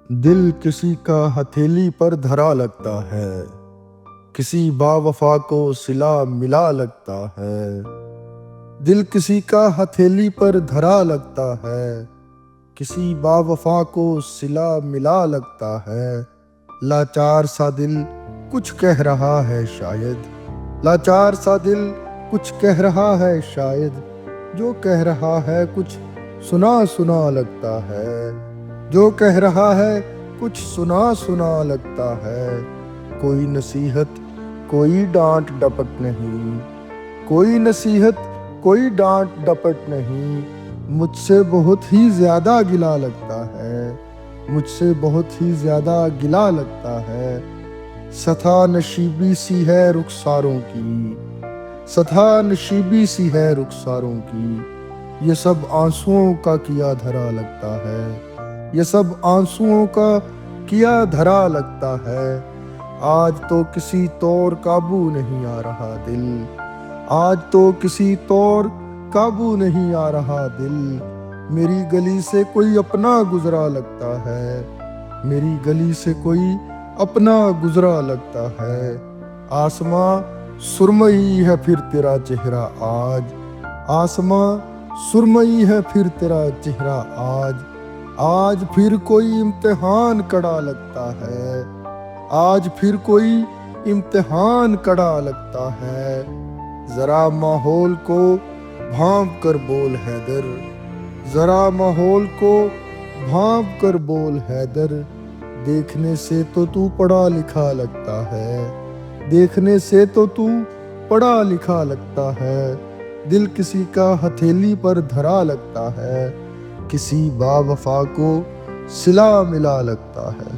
दिल किसी का हथेली पर धरा लगता है, किसी बावफा को सिला मिला लगता है। दिल किसी का हथेली पर धरा लगता है, किसी बावफा को सिला मिला लगता है। लाचार सा दिल कुछ कह रहा है शायद, लाचार सा दिल कुछ कह रहा है शायद। जो कह रहा है कुछ सुना सुना लगता है, जो कह रहा है कुछ सुना सुना लगता है। कोई नसीहत कोई डांट डपट नहीं, कोई नसीहत कोई डांट डपट नहीं। मुझसे बहुत ही ज्यादा गिला लगता है, मुझसे बहुत ही ज्यादा गिला लगता है। सथा नशीबी सी है रुखसारों की, सथा नशीबी सी है रुखसारों की। ये सब आंसुओं का किया धरा लगता है, ये सब आंसुओं का किया धरा लगता है। आज तो किसी तौर काबू नहीं आ रहा दिल, आज तो किसी तौर काबू नहीं आ रहा दिल। मेरी गली से कोई अपना गुजरा लगता है, मेरी गली से कोई अपना गुजरा लगता है। आसमां सुरमई है फिर तेरा चेहरा आज, आसमां सुरमई है फिर तेरा चेहरा आज। आज फिर कोई इम्तिहान कड़ा लगता है, आज फिर कोई इम्तिहान कड़ा लगता है। जरा माहौल को भांप कर बोल हैदर, जरा माहौल को भांप कर बोल हैदर। देखने से तो तू पढ़ा लिखा लगता है, देखने से तो तू पढ़ा लिखा लगता है। दिल किसी का हथेली पर धरा लगता है, किसी बावफा को सिला मिला लगता है।